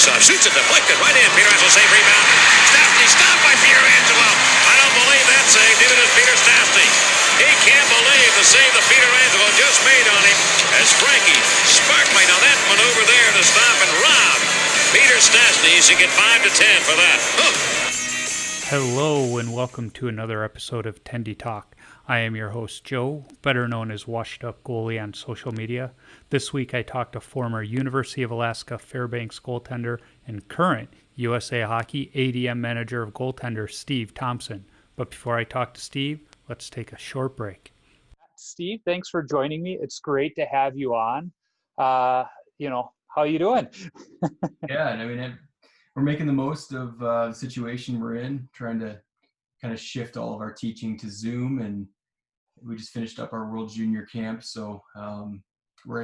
faceoff. Shoots it, deflected, right in. Pietrangelo save, rebound. Stastny stopped by Pietrangelo. I don't believe that save. Neither does Peter Stastny. He can't believe the save that Pietrangelo just made on him as Frankie Sparkly. Now that maneuver there to stop and rob Peter Stastny. He should get 5 to 10 for that. Hello and welcome to another episode of Tendy Talk. I am your host Joe, better known as Washed Up Goalie on social media. This week I talked to former University of Alaska-Fairbanks goaltender and current USA Hockey ADM manager of goaltender Steve Thompson. But before I talk to Steve, let's take a short break. Steve, thanks for joining me. It's great to have you on. How you doing? Yeah, we're making the most of the situation we're in, trying to kind of shift all of our teaching to Zoom, and we just finished up our World Junior Camp, so I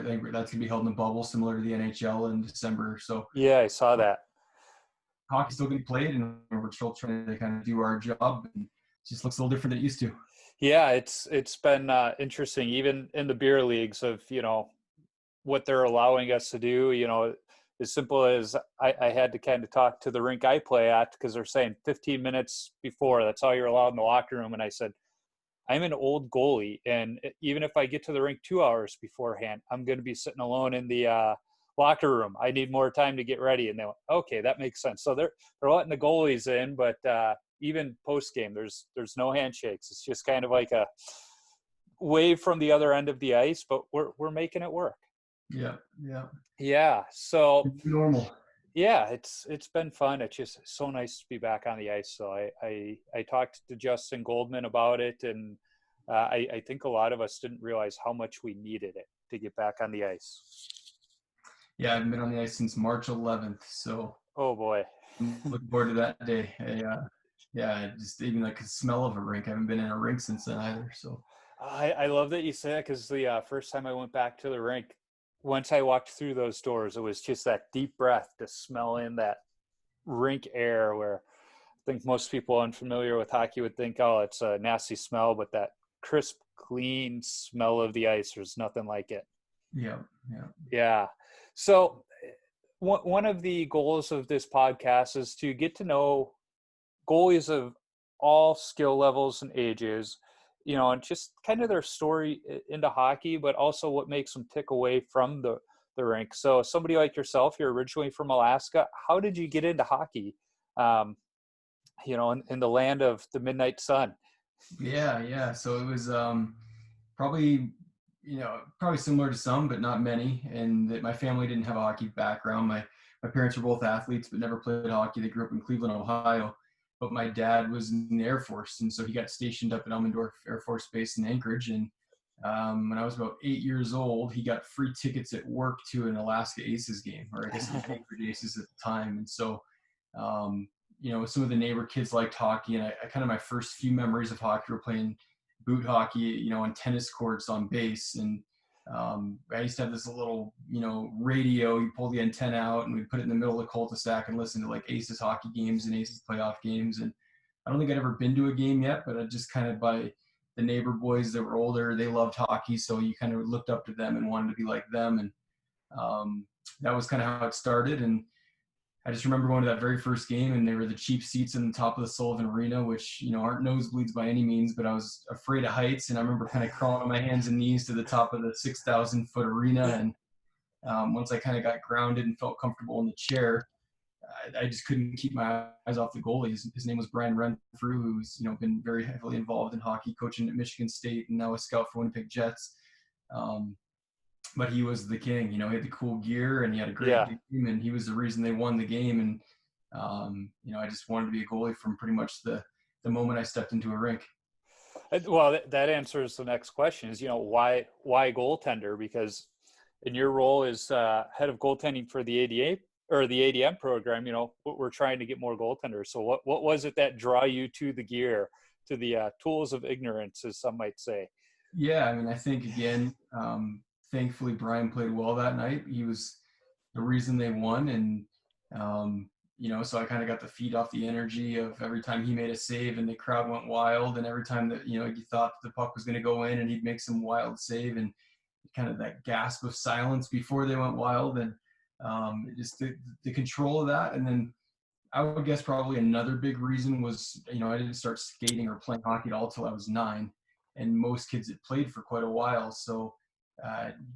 think that's going to be held in a bubble similar to the NHL in December. So yeah, I saw that. Hockey's still getting played, and we're still trying to kind of do our job, and it just looks a little different than it used to. Yeah, it's been interesting, even in the beer leagues, of what they're allowing us to do. As simple as I had to kind of talk to the rink I play at, because they're saying 15 minutes before, that's all you're allowed in the locker room. And I said, I'm an old goalie, and even if I get to the rink 2 hours beforehand, I'm going to be sitting alone in the locker room. I need more time to get ready. And they went, okay, that makes sense. So they're letting the goalies in, but even post game, there's no handshakes. It's just kind of like a wave from the other end of the ice, but we're making it work. Yeah. So it's normal. Yeah, it's been fun. It's just so nice to be back on the ice. So I talked to Justin Goldman about it, and I think a lot of us didn't realize how much we needed it to get back on the ice. Yeah, I haven't been on the ice since March 11th, so oh boy, I'm looking forward to that day. Just even like the smell of a rink. I haven't been in a rink since then either. So I love that you say that, because the first time I went back to the rink, once I walked through those doors, it was just that deep breath to smell in that rink air, where I think most people unfamiliar with hockey would think, oh, it's a nasty smell, but that crisp, clean smell of the ice, there's nothing like it. Yeah. So one of the goals of this podcast is to get to know goalies of all skill levels and ages, and just kind of their story into hockey, but also what makes them tick away from the rink. So somebody like yourself, you're originally from Alaska. How did you get into hockey, in the land of the midnight sun? Yeah. So it was probably similar to some, but not many. And that my family didn't have a hockey background. My parents were both athletes, but never played hockey. They grew up in Cleveland, Ohio. But my dad was in the Air Force, and so he got stationed up at Elmendorf Air Force Base in Anchorage. And when I was about 8 years old, he got free tickets at work to an Alaska Aces game, or I guess it was Anchorage Aces at the time. And so, some of the neighbor kids liked hockey, and I kind of, my first few memories of hockey were playing boot hockey, on tennis courts on base. And I used to have this little, radio. You pull the antenna out and we put it in the middle of the cul-de-sac and listen to like Aces hockey games and Aces playoff games. And I don't think I'd ever been to a game yet, but I just kind of, by the neighbor boys that were older, they loved hockey. So you kind of looked up to them and wanted to be like them. And that was kind of how it started. And I just remember going to that very first game, and they were the cheap seats in the top of the Sullivan Arena, which, aren't nosebleeds by any means, but I was afraid of heights. And I remember kind of crawling on my hands and knees to the top of the 6,000 foot arena. And once I kind of got grounded and felt comfortable in the chair, I just couldn't keep my eyes off the goalie. His name was Brian Renfrew, who's, been very heavily involved in hockey, coaching at Michigan State and now a scout for Winnipeg Jets. But he was the king. He had the cool gear, and he had a great team, and he was the reason they won the game. And I just wanted to be a goalie from pretty much the moment I stepped into a rink. Well, that answers the next question: is why goaltender? Because in your role as head of goaltending for the ADA or the ADM program, we're trying to get more goaltenders. So what was it that draw you to the gear, to the tools of ignorance, as some might say? Yeah, I think again. Thankfully, Brian played well that night. He was the reason they won. And, so I kind of got to feed off the energy of every time he made a save and the crowd went wild. And every time that, you thought the puck was going to go in and he'd make some wild save, and kind of that gasp of silence before they went wild. And Just the control of that. And then I would guess probably another big reason was, I didn't start skating or playing hockey at all till I was 9. And most kids had played for quite a while. So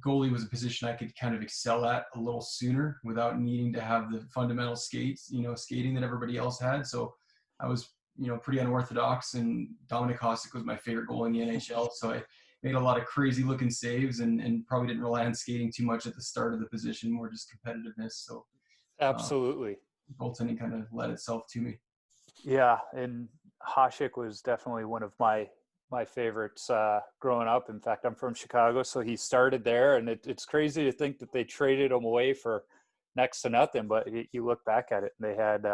goalie was a position I could kind of excel at a little sooner without needing to have the fundamental skating that everybody else had. So I was, pretty unorthodox, and Dominic Hasek was my favorite goalie in the NHL. So I made a lot of crazy looking saves and probably didn't rely on skating too much at the start of the position, more just competitiveness. So Absolutely. goaltending kind of led itself to me. Yeah, and Hasek was definitely one of my favorites growing up. In fact, I'm from Chicago, so he started there, and it's crazy to think that they traded him away for next to nothing. But you look back at it, and they had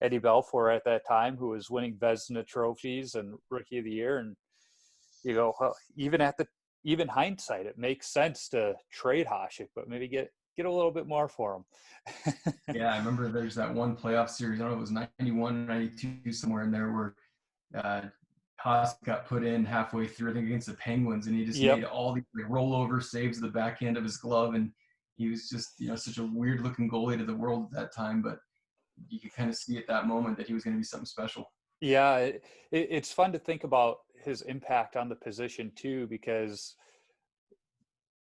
Eddie Belfour at that time, who was winning Vezina trophies and Rookie of the Year, and you go, well, even hindsight, it makes sense to trade Hasek, but maybe get a little bit more for him. Yeah, I remember there's that one playoff series, I don't know, it was 91, 92, somewhere in there, where Haas got put in halfway through, I think against the Penguins, and he just made all these rollover saves at the backhand of his glove, and he was just, such a weird looking goalie to the world at that time, but you could kind of see at that moment that he was going to be something special. Yeah, it's fun to think about his impact on the position too, because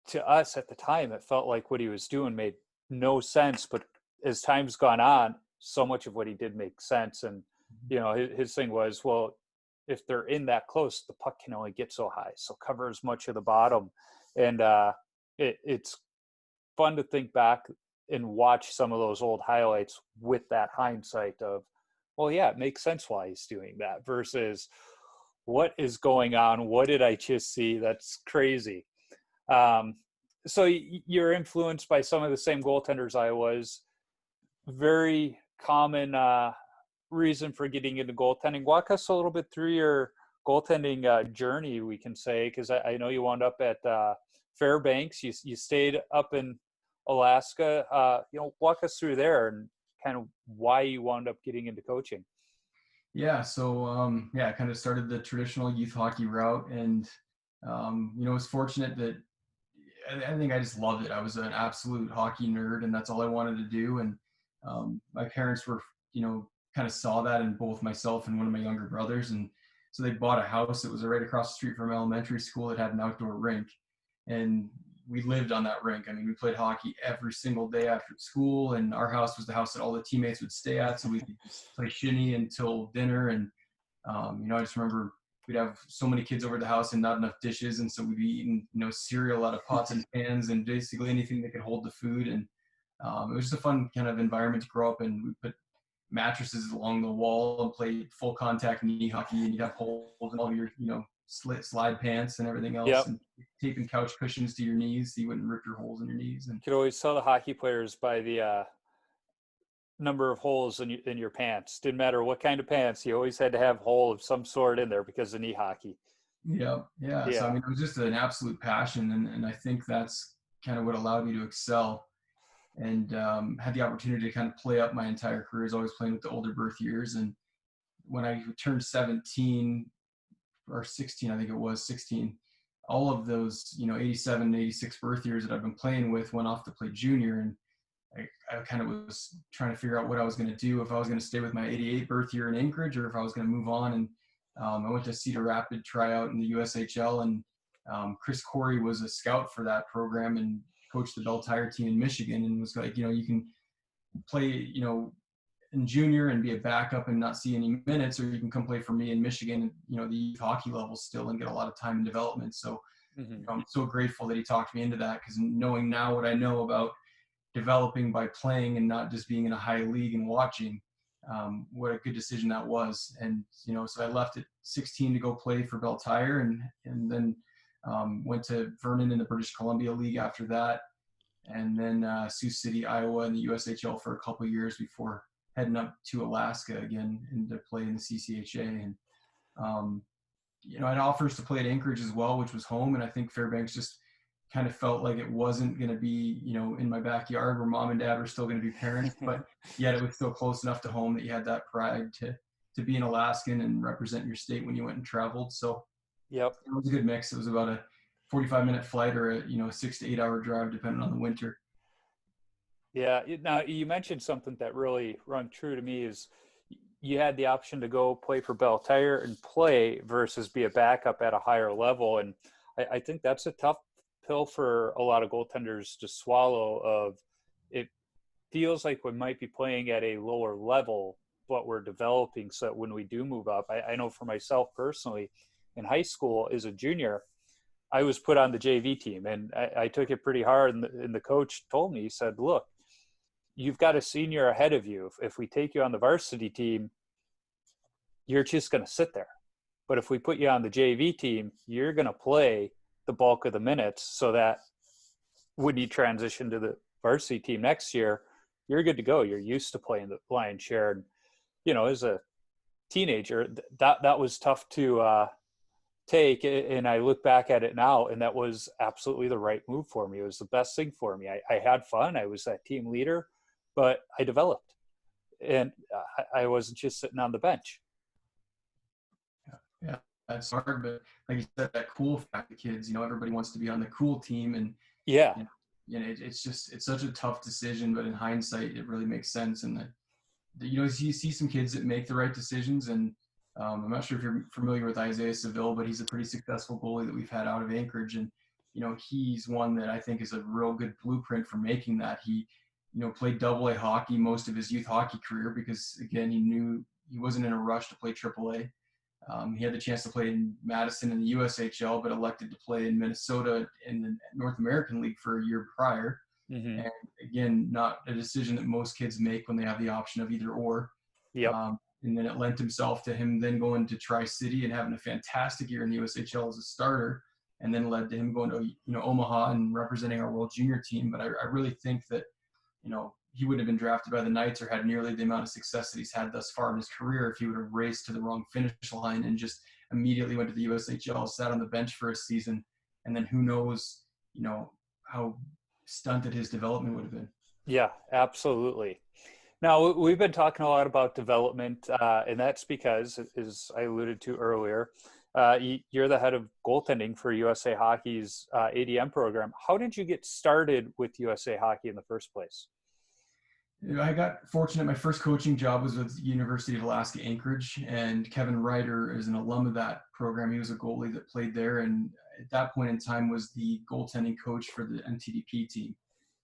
to us at the time, it felt like what he was doing made no sense, but as time's gone on, so much of what he did make sense. And, his thing was, well, if they're in that close, the puck can only get so high. So cover as much of the bottom. And it's fun to think back and watch some of those old highlights with that hindsight of, well, yeah, it makes sense why he's doing that versus what is going on. What did I just see? That's crazy. So you're influenced by some of the same goaltenders I was. Very common reason for getting into goaltending. Walk us a little bit through your goaltending journey, we can say, because I know you wound up at Fairbanks. You stayed up in Alaska. Walk us through there and kind of why you wound up getting into coaching. Yeah, so I kind of started the traditional youth hockey route, and was fortunate that I think I just loved it. I was an absolute hockey nerd, and that's all I wanted to do. And my parents were, kind of saw that in both myself and one of my younger brothers. And so they bought a house that was right across the street from elementary school that had an outdoor rink. And we lived on that rink. I mean, we played hockey every single day after school, and our house was the house that all the teammates would stay at. So we could just play shinny until dinner. And, I just remember we'd have so many kids over the house and not enough dishes. And so we'd be eating, cereal out of pots and pans and basically anything that could hold the food. And it was just a fun kind of environment to grow up in. We put mattresses along the wall and played full contact knee hockey, and you'd have holes in all your, slide pants and everything else, and taping couch cushions to your knees so you wouldn't rip your holes in your knees. And you could always tell the hockey players by the number of holes in your pants. Didn't matter what kind of pants, you always had to have a hole of some sort in there because of knee hockey. Yeah. So I mean, it was just an absolute passion, and I think that's kind of what allowed me to excel, and had the opportunity to kind of play up my entire career. I was always playing with the older birth years, and when I turned 17 or 16, I think it was 16, all of those, 87, 86 birth years that I've been playing with went off to play junior. And I kind of was trying to figure out what I was going to do, if I was going to stay with my 88 birth year in Anchorage or if I was going to move on. And I went to Cedar Rapids tryout in the USHL, and Chris Corey was a scout for that program and coached the Bell Tire team in Michigan, and was like, you can play, in junior and be a backup and not see any minutes, or you can come play for me in Michigan, the youth hockey level still, and get a lot of time in development. So I'm so grateful that he talked me into that, because knowing now what I know about developing by playing and not just being in a high league and watching, what a good decision that was. And, so I left at 16 to go play for Bell Tire, and then went to Vernon in the British Columbia League after that. And then Sioux City, Iowa in the USHL for a couple of years before heading up to Alaska again and to play in the CCHA. And, I had offers to play at Anchorage as well, which was home. And I think Fairbanks just kind of felt like it wasn't going to be, in my backyard where mom and dad were still going to be parents, but yet it was still close enough to home that you had that pride to be an Alaskan and represent your state when you went and traveled. So it was a good mix. It was about a 45-minute flight or a 6 to 8 hour drive, depending on the winter. Yeah. Now you mentioned something that really rung true to me is you had the option to go play for Bell Tire and play versus be a backup at a higher level. And I think that's a tough pill for a lot of goaltenders to swallow. Of it feels like we might be playing at a lower level, but we're developing so that when we do move up, I know for myself personally, in high school as a junior, I was put on the JV team, and I took it pretty hard. And the coach told me, he said, look, you've got a senior ahead of you. If we take you on the varsity team, you're just going to sit there. But if we put you on the JV team, you're going to play the bulk of the minutes so that when you transition to the varsity team next year, you're good to go. You're used to playing the lion's share. And, as a teenager, that was tough to take. And I look back at it now, and that was absolutely the right move for me. It was the best thing for me. I had fun. I was that team leader, but I developed, and I wasn't just sitting on the bench. Yeah, that's hard, but like you said, that cool factor, kids, everybody wants to be on the cool team, and Yeah. it's such a tough decision, but in hindsight, it really makes sense. And you see some kids that make the right decisions, and I'm not sure if you're familiar with Isaiah Seville, but he's a pretty successful goalie that we've had out of Anchorage, and he's one that I think is a real good blueprint for making that. He played Double-A hockey most of his youth hockey career because, again, he knew he wasn't in a rush to play Triple-A. He had the chance to play in Madison in the USHL, but elected to play in Minnesota in the North American League for a year prior. Mm-hmm. And again, not a decision that most kids make when they have the option of either or. Yep. And then it lent himself to him then going to Tri-City and having a fantastic year in the USHL as a starter, and then led to him going to Omaha and representing our World Junior team. But I really think that he wouldn't have been drafted by the Knights or had nearly the amount of success that he's had thus far in his career if he would have raced to the wrong finish line and just immediately went to the USHL, sat on the bench for a season, and then who knows, how stunted his development would have been. Yeah, absolutely. Now, we've been talking a lot about development, and that's because, as I alluded to earlier, you're the head of goaltending for USA Hockey's ADM program. How did you get started with USA Hockey in the first place? I got fortunate. My first coaching job was with University of Alaska-Anchorage, and Kevin Ryder is an alum of that program. He was a goalie that played there, and at that point in time was the goaltending coach for the MTDP team.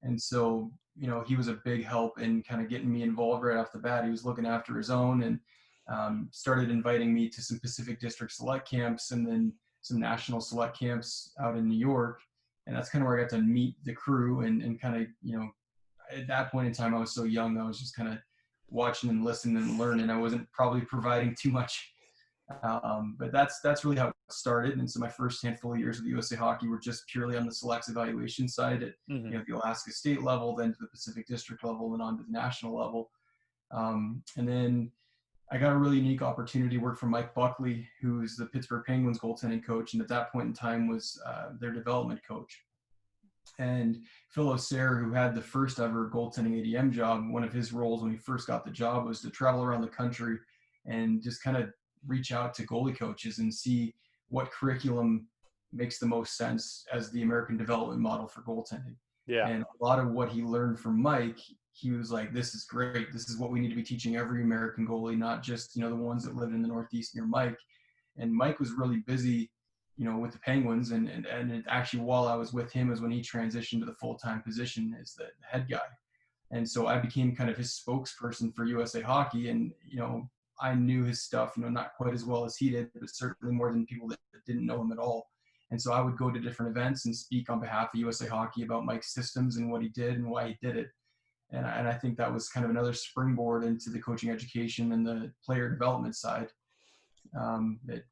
And so, he was a big help in kind of getting me involved right off the bat. He was looking after his own and started inviting me to some Pacific District select camps and then some national select camps out in New York. And that's kind of where I got to meet the crew and kind of, at that point in time, I was so young, I was just kind of watching and listening and learning. I wasn't probably providing too much. But that's really how it started. And so my first handful of years with USA Hockey were just purely on the selects evaluation side at the Alaska State level, then to the Pacific District level, and on to the national level. And then I got a really unique opportunity to work for Mike Buckley, who's the Pittsburgh Penguins goaltending coach, and at that point in time was their development coach. And Phil O'Sare, who had the first ever goaltending ADM job, one of his roles when he first got the job was to travel around the country and just kind of reach out to goalie coaches and see what curriculum makes the most sense as the American development model for goaltending. Yeah. And a lot of what he learned from Mike, he was like, this is great. This is what we need to be teaching every American goalie, not just, the ones that live in the Northeast near Mike. And Mike was really busy, with the Penguins. And it actually, while I was with him, is when he transitioned to the full-time position as the head guy. And so I became kind of his spokesperson for USA Hockey. And, I knew his stuff, not quite as well as he did, but certainly more than people that didn't know him at all. And so I would go to different events and speak on behalf of USA Hockey about Mike's systems and what he did and why he did it. And I think that was kind of another springboard into the coaching education and the player development side. That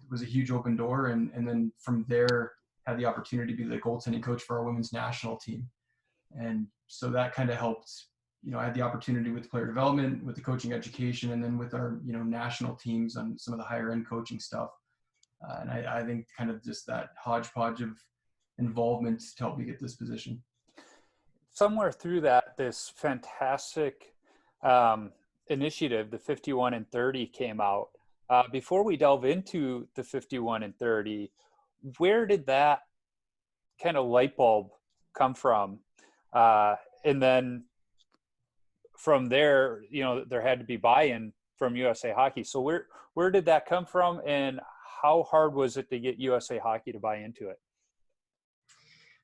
was a huge open door, and then from there had the opportunity to be the goaltending coach for our women's national team. And so that kind of helped. I had the opportunity with player development, with the coaching education, and then with our national teams on some of the higher end coaching stuff. And I think kind of just that hodgepodge of involvement to help me get this position. Somewhere through that, this fantastic initiative, the 51 and 30, came out. Before we delve into the 51 and 30, where did that kind of light bulb come from? And then from there, there had to be buy-in from USA Hockey. So where did that come from, and how hard was it to get USA Hockey to buy into it?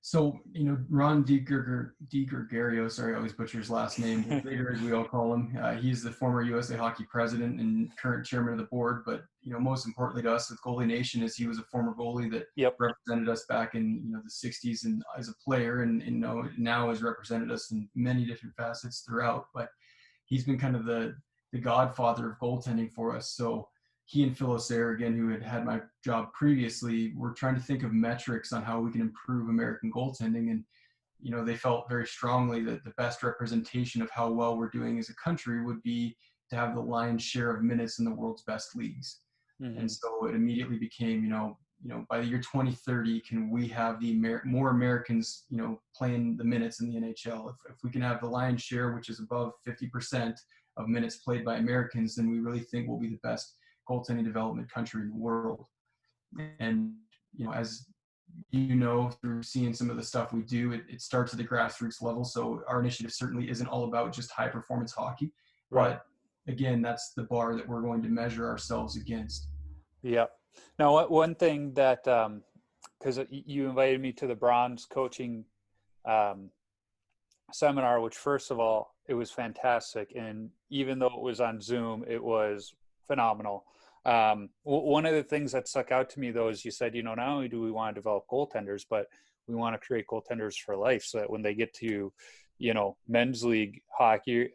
So, Ron DiGregorio, sorry, I always butcher his last name, Digger, as we all call him. He's the former USA Hockey president and current chairman of the board. But, most importantly to us with Goalie Nation is he was a former goalie that represented us back in, the 60s and as a player, and now has represented us in many different facets throughout. But he's been kind of the godfather of goaltending for us. So he and Phil O'Sayer, again, who had my job previously, were trying to think of metrics on how we can improve American goaltending. And, they felt very strongly that the best representation of how well we're doing as a country would be to have the lion's share of minutes in the world's best leagues. Mm-hmm. And so it immediately became, by the year 2030, can we have more Americans, playing the minutes in the NHL? If we can have the lion's share, which is above 50% of minutes played by Americans, then we really think we'll be the best goaltending development country in the world. And as through seeing some of the stuff we do, it starts at the grassroots level. So our initiative certainly isn't all about just high performance hockey, right? But again, that's the bar that we're going to measure ourselves against. Yeah. Now, one thing that because you invited me to the bronze coaching seminar, which, first of all, it was fantastic, and even though it was on Zoom, it was phenomenal. One of the things that stuck out to me, though, is you said, not only do we want to develop goaltenders, but we want to create goaltenders for life, so that when they get to, men's league hockey,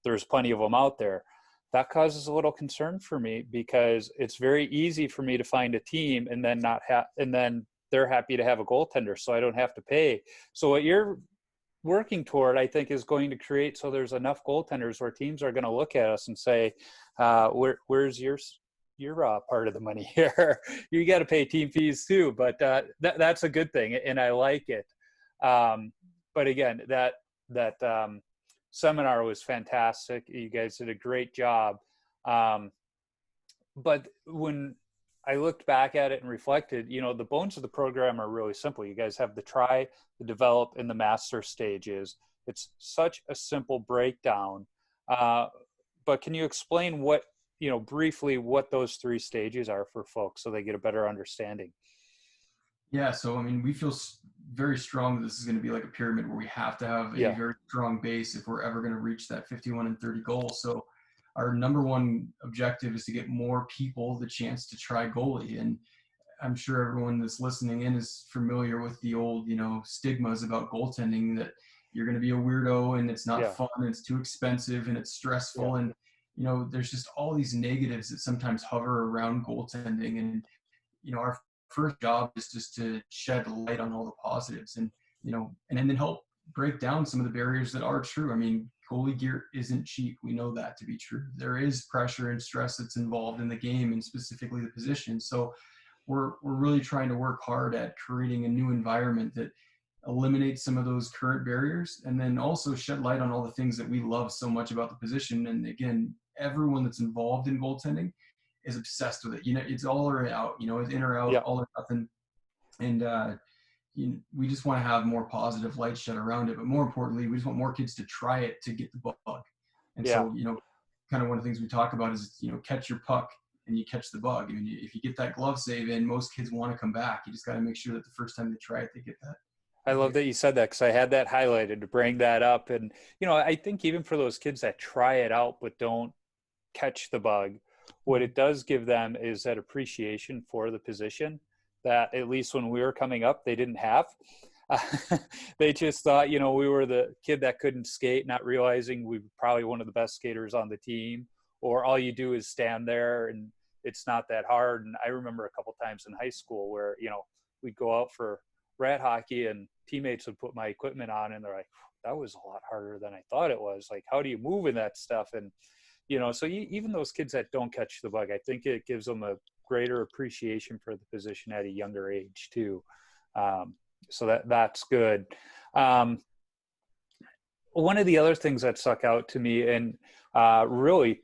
there's plenty of them out there. That causes a little concern for me, because it's very easy for me to find a team and then and then they're happy to have a goaltender, so I don't have to pay. So what you're working toward, I think, is going to create so there's enough goaltenders where teams are going to look at us and say, where's your part of the money here? You got to pay team fees too, but that's a good thing, and I like it. But again, that seminar was fantastic. You guys did a great job. But when I looked back at it and reflected, the bones of the program are really simple. You guys have the try, the develop, and the master stages. It's such a simple breakdown. But can you explain briefly what those three stages are for folks so they get a better understanding? Yeah. So, we feel very strong that this is going to be like a pyramid where we have to have a very strong base if we're ever going to reach that 51-30 goal. So our number one objective is to get more people the chance to try goalie. And I'm sure everyone that's listening in is familiar with the old, stigmas about goaltending, that you're going to be a weirdo and it's not fun, and it's too expensive and it's stressful. And, there's just all these negatives that sometimes hover around goaltending. And, our first job is just to shed light on all the positives and then help break down some of the barriers that are true. Goalie gear isn't cheap. We know that to be true. There is pressure and stress that's involved in the game, and specifically the position. So we're really trying to work hard at creating a new environment that eliminates some of those current barriers, and then also shed light on all the things that we love so much about the position. And again, everyone that's involved in goaltending is obsessed with it. It's all or out, it's in or out, all or nothing. And, we just want to have more positive light shed around it, but more importantly, we just want more kids to try it to get the bug. And so, kind of one of the things we talk about is, catch your puck and you catch the bug. If you get that glove save in, most kids want to come back. You just got to make sure that the first time they try it, they get that. I love that you said that, because I had that highlighted to bring that up. And, I think even for those kids that try it out but don't catch the bug, what it does give them is that appreciation for the position that, at least when we were coming up, they didn't have. They just thought, we were the kid that couldn't skate, not realizing we were probably one of the best skaters on the team, or all you do is stand there and it's not that hard. And I remember a couple times in high school where, we'd go out for rat hockey and teammates would put my equipment on and they're like, that was a lot harder than I thought it was. Like, how do you move in that stuff? And, so even those kids that don't catch the bug, I think it gives them a greater appreciation for the position at a younger age too. So that's good. One of the other things that stuck out to me, and really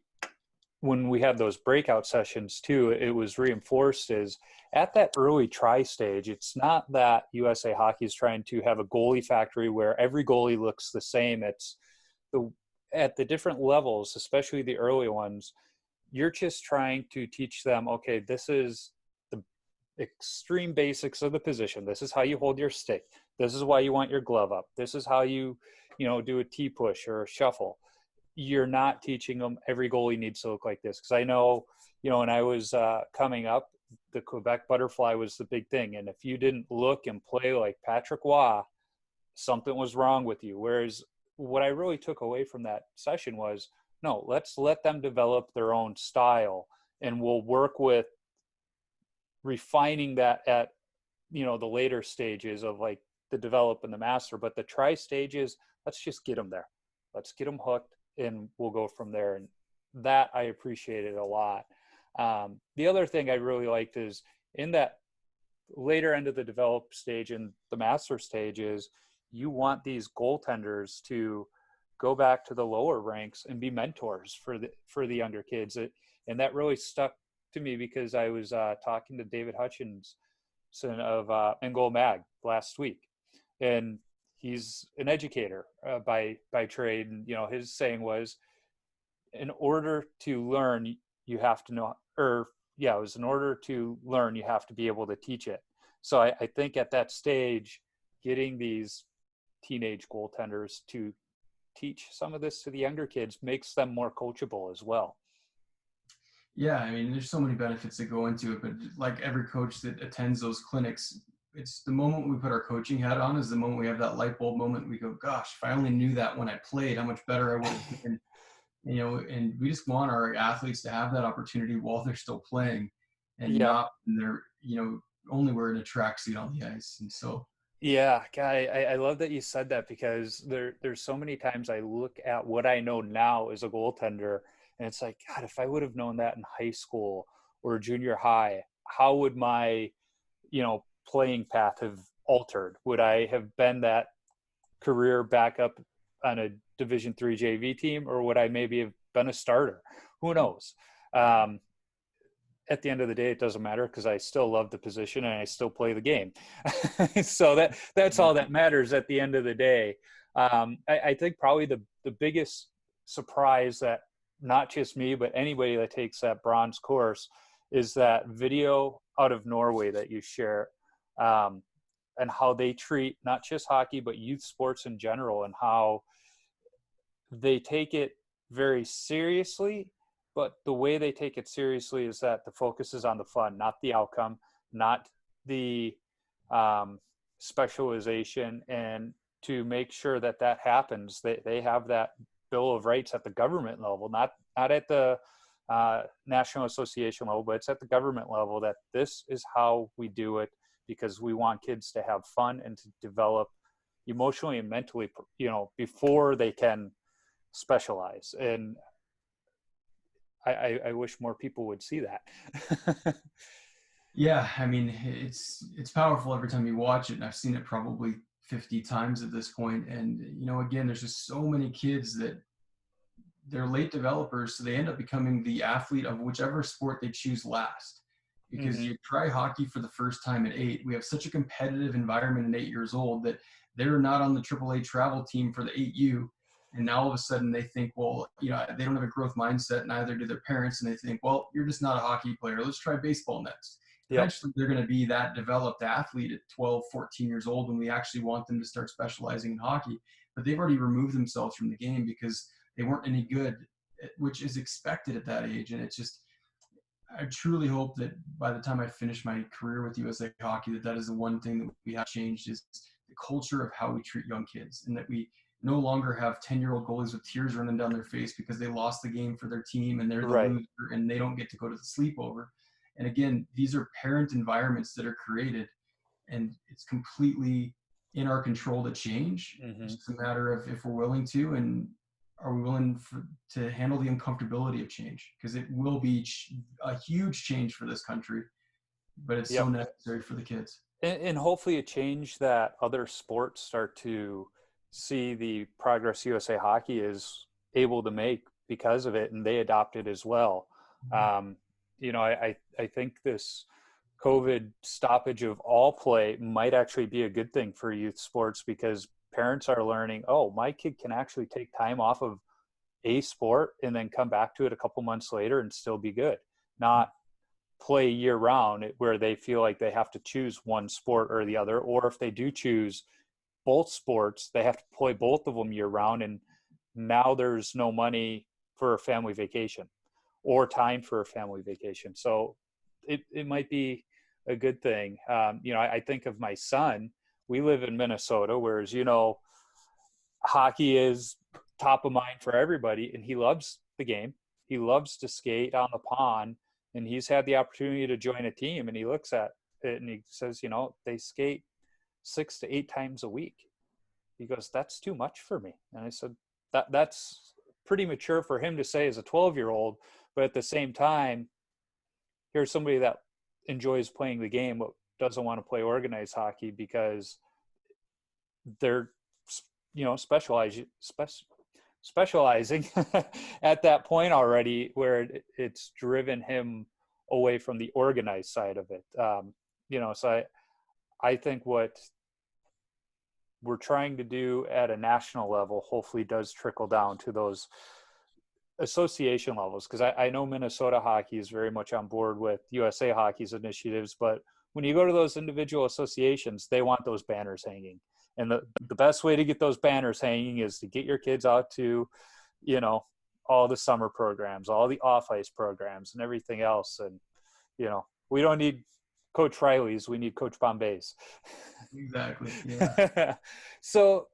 when we had those breakout sessions too, it was reinforced, is at that early try stage, it's not that USA Hockey is trying to have a goalie factory where every goalie looks the same. It's the at the different levels, especially the early ones, you're just trying to teach them, okay, this is the extreme basics of the position. This is how you hold your stick. This is why you want your glove up. This is how you do a T push or a shuffle. You're not teaching them every goalie needs to look like this. Because I know, when I was coming up, the Quebec butterfly was the big thing. And if you didn't look and play like Patrick Waugh, something was wrong with you. Whereas what I really took away from that session was, no, let's let them develop their own style, and we'll work with refining that at, the later stages of like the develop and the master. But the try stages, let's just get them there. Let's get them hooked, and we'll go from there. And that I appreciated a lot. The other thing I really liked is in that later end of the develop stage and the master stage is you want these goaltenders to go back to the lower ranks and be mentors for the younger kids. And that really stuck to me because I was talking to David Hutchinson of Engol Mag last week, and he's an educator by trade. And his saying was, in order to learn, you have to know, it was in order to learn, you have to be able to teach it. So I think at that stage, getting these teenage goaltenders to teach some of this to the younger kids makes them more coachable as well. Yeah, I mean, there's so many benefits that go into it, but like every coach that attends those clinics, it's the moment we put our coaching hat on is the moment we have that light bulb moment. We go, gosh, if I only knew that when I played, how much better I would have been. And we just want our athletes to have that opportunity while they're still playing, and not when they're, only wearing a tracksuit on the ice. And so, yeah, guy, I love that you said that, because there's so many times I look at what I know now as a goaltender, and it's like, God, if I would have known that in high school or junior high, how would my, playing path have altered? Would I have been that career backup on a Division III JV team, or would I maybe have been a starter? Who knows? At the end of the day, it doesn't matter, because I still love the position and I still play the game. So that's all that matters at the end of the day. I think probably the biggest surprise that not just me, but anybody that takes that bronze course is that video out of Norway that you share, and how they treat not just hockey, but youth sports in general, and how they take it very seriously. But the way they take it seriously is that the focus is on the fun, not the outcome, not the specialization. And to make sure that happens, they have that Bill of Rights at the government level, not at the National Association level, but it's at the government level, that this is how we do it, because we want kids to have fun and to develop emotionally and mentally, before they can specialize. And I wish more people would see that. Yeah, I mean, it's powerful every time you watch it, and I've seen it probably 50 times at this point. And again, there's just so many kids that they're late developers, so they end up becoming the athlete of whichever sport they choose last. Because you try hockey for the first time at 8, we have such a competitive environment at 8 years old that they're not on the AAA travel team for the 8U. And now all of a sudden they think, well, they don't have a growth mindset, neither do their parents. And they think, well, you're just not a hockey player. Let's try baseball next. Yep. Eventually they're going to be that developed athlete at 12, 14 years old when we actually want them to start specializing in hockey. But they've already removed themselves from the game because they weren't any good, which is expected at that age. And it's just, I truly hope that by the time I finish my career with USA Hockey, that is the one thing that we have changed, is the culture of how we treat young kids, and that we no longer have 10-year-old goalies with tears running down their face because they lost the game for their team and they're the loser and they don't get to go to the sleepover. And again, these are parent environments that are created, and it's completely in our control to change. It's just a matter of if we're willing to, and are we willing to handle the uncomfortability of change, because it will be a huge change for this country, but it's so necessary for the kids. And hopefully a change that other sports start to see the progress USA Hockey is able to make because of it, and they adopt it as well. I think this COVID stoppage of all play might actually be a good thing for youth sports, because parents are learning, oh, my kid can actually take time off of a sport and then come back to it a couple months later and still be good, not play year round where they feel like they have to choose one sport or the other, or if they do choose both sports, they have to play both of them year round, and now there's no money for a family vacation or time for a family vacation. So it might be a good thing. I think of my son. We live in Minnesota, whereas, hockey is top of mind for everybody, and he loves the game. He loves to skate on the pond, and he's had the opportunity to join a team, and he looks at it and he says, they skate 6 to 8 times a week. He goes, that's too much for me. And I said, that's pretty mature for him to say as a 12-year-old, but at the same time, here's somebody that enjoys playing the game but doesn't want to play organized hockey because they're specializing at that point already, where it's driven him away from the organized side of it. So I think what we're trying to do at a national level hopefully does trickle down to those association levels, because I know Minnesota hockey is very much on board with USA Hockey's initiatives, but when you go to those individual associations, they want those banners hanging. And the best way to get those banners hanging is to get your kids out to, all the summer programs, all the off-ice programs and everything else. And, we don't need Coach Riley's, we need Coach Bombay's. Exactly. Yeah. So,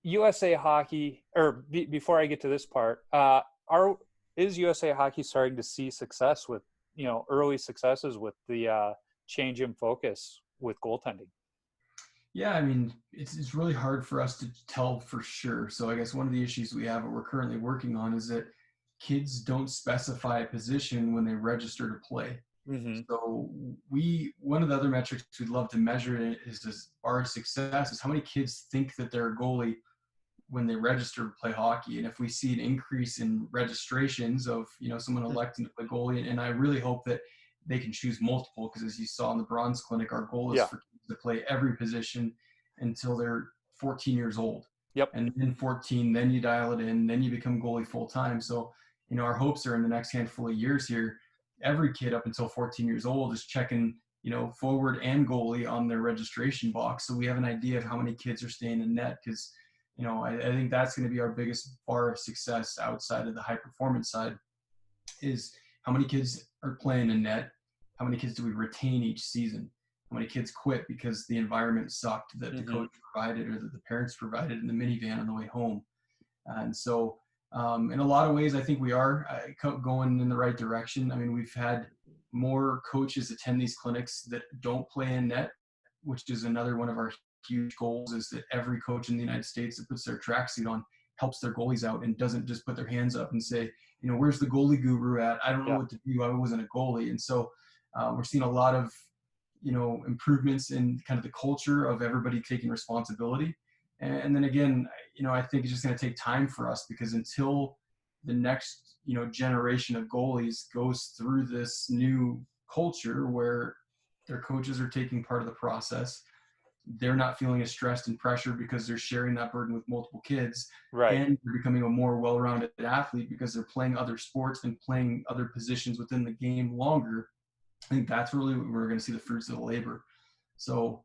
USA Hockey, or before I get to this part, is USA Hockey starting to see success with, early successes with the change in focus with goaltending? Yeah, I mean, it's really hard for us to tell for sure. So I guess one of the issues we have, what we're currently working on, is that kids don't specify a position when they register to play. Mm-hmm. So one of the other metrics we'd love to measure is our success is how many kids think that they're a goalie when they register to play hockey. And if we see an increase in registrations of, someone electing to play goalie, and I really hope that they can choose multiple, because as you saw in the Bronze Clinic, our goal is for kids to play every position until they're 14 years old. Yep. And then 14, then you dial it in, then you become goalie full time. So, our hopes are in the next handful of years here, every kid up until 14 years old is checking, forward and goalie on their registration box. So we have an idea of how many kids are staying in net, because, I think that's going to be our biggest bar of success outside of the high performance side, is how many kids are playing in net, how many kids do we retain each season, how many kids quit because the environment sucked that the coach provided or that the parents provided in the minivan on the way home. And so in a lot of ways, I think we are going in the right direction. I mean, we've had more coaches attend these clinics that don't play in net, which is another one of our huge goals, is that every coach in the United States that puts their tracksuit on helps their goalies out and doesn't just put their hands up and say, where's the goalie guru at? I don't know what to do. I wasn't a goalie. And so we're seeing a lot of, improvements in kind of the culture of everybody taking responsibility. And then again, I think it's just going to take time for us, because until the next, generation of goalies goes through this new culture where their coaches are taking part of the process, they're not feeling as stressed and pressured because they're sharing that burden with multiple kids. Right. And they're becoming a more well-rounded athlete because they're playing other sports and playing other positions within the game longer. I think that's really what we're going to see the fruits of the labor. So,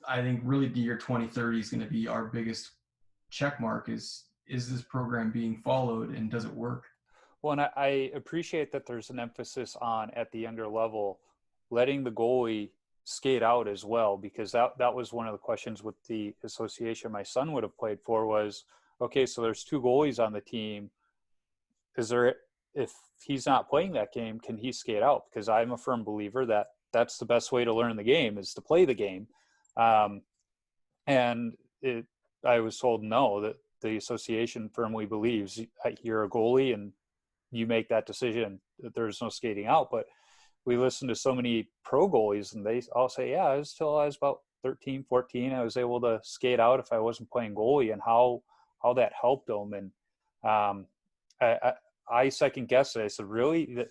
I think really the year 2030 is going to be our biggest check mark, is this program being followed and does it work? Well, and I appreciate that there's an emphasis on, at the younger level, letting the goalie skate out as well, because that was one of the questions with the association my son would have played for was, okay, so there's 2 goalies on the team. If he's not playing that game, can he skate out? Because I'm a firm believer that that's the best way to learn the game, is to play the game. And I was told no, that the association firmly believes you're a goalie and you make that decision, that there's no skating out. But we listen to so many pro goalies and they all say, yeah, until I was about 13, 14, I was able to skate out if I wasn't playing goalie, and how that helped them. And I second guessed it. I said, really? That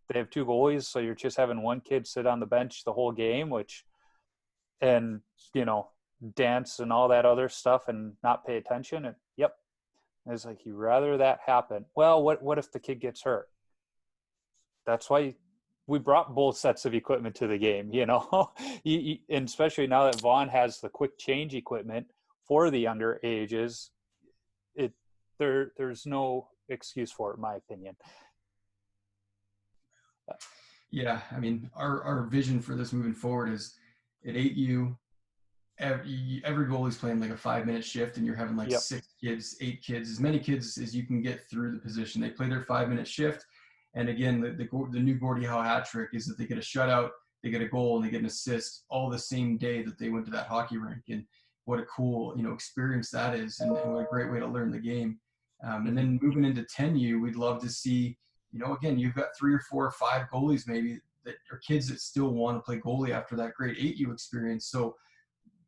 they have 2 goalies, so you're just having one kid sit on the bench the whole game, dance and all that other stuff and not pay attention. And yep. It's like, you rather that happen. Well, what if the kid gets hurt? That's why we brought both sets of equipment to the game, and especially now that Vaughn has the quick change equipment for the younger ages, there's no excuse for it, in my opinion. Yeah, I mean, our vision for this moving forward is at 8U, every goalie's playing like a 5-minute shift, and you're having like 6 kids, 8 kids, as many kids as you can get through the position. They play their 5-minute shift. And again, the new Gordie Howe hat trick is that they get a shutout, they get a goal, and they get an assist all the same day that they went to that hockey rink. And what a cool, experience that is, and what a great way to learn the game. And then moving into 10U, we'd love to see, again, you've got 3 or 4 or 5 goalies maybe that are kids that still want to play goalie after that great 8U experience. So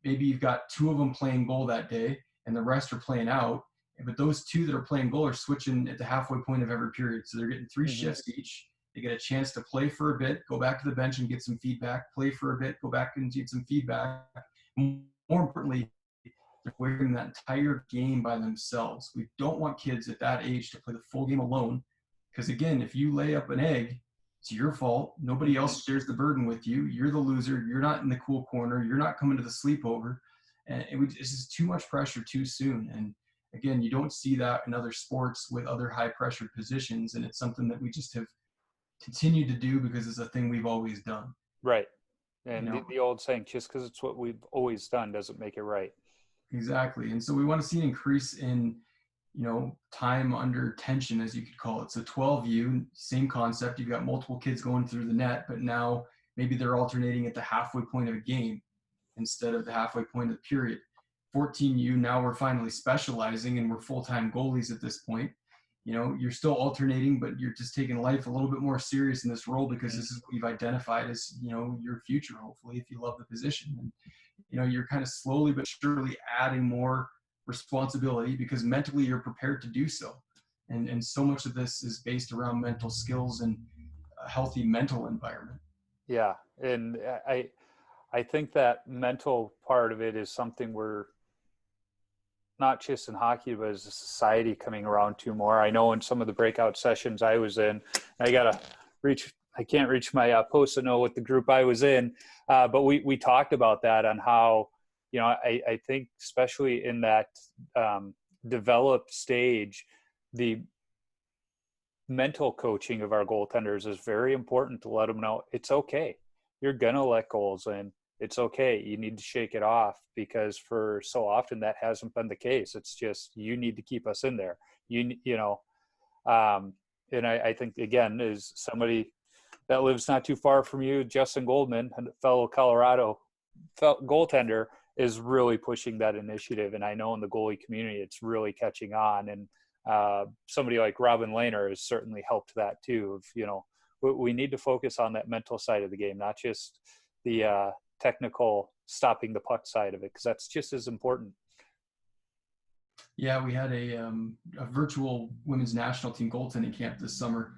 maybe you've got 2 of them playing goal that day, and the rest are playing out. But those 2 that are playing goal are switching at the halfway point of every period. So they're getting 3 shifts each. They get a chance to play for a bit, go back to the bench and get some feedback, play for a bit, go back and get some feedback. More importantly, they're wearing that entire game by themselves. We don't want kids at that age to play the full game alone. Because again, if you lay up an egg, it's your fault. Nobody else shares the burden with you. You're the loser. You're not in the cool corner. You're not coming to the sleepover. And it's just too much pressure too soon. And again, you don't see that in other sports with other high-pressured positions, and it's something that we just have continued to do because it's a thing we've always done. Right. And the old saying, just because it's what we've always done doesn't make it right. Exactly. And so we want to see an increase in, time under tension, as you could call it. So 12U, same concept. You've got multiple kids going through the net, but now maybe they're alternating at the halfway point of a game instead of the halfway point of the period. 14U, now we're finally specializing and we're full-time goalies at this point. You're still alternating, but you're just taking life a little bit more serious in this role because this is what you've identified as, your future, hopefully, if you love the position. And, you're kind of slowly but surely adding more responsibility because mentally you're prepared to do so. And so much of this is based around mental skills and a healthy mental environment. Yeah. And I think that mental part of it is something we're, not just in hockey, but as a society, coming around to more. I know in some of the breakout sessions I was in, I can't reach my post-it note with the group I was in, but we talked about that on how, I think especially in that developed stage, the mental coaching of our goaltenders is very important to let them know it's okay. You're going to let goals in. It's okay. You need to shake it off because for so often that hasn't been the case. It's just, you need to keep us in there. And I think, again, is somebody that lives not too far from you, Justin Goldman, a fellow Colorado goaltender, is really pushing that initiative. And I know in the goalie community, it's really catching on. And somebody like Robin Lehner has certainly helped that too. We need to focus on that mental side of the game, not just the technical stopping the puck side of it, because that's just as important. Yeah, we had a virtual women's national team goaltending camp this summer.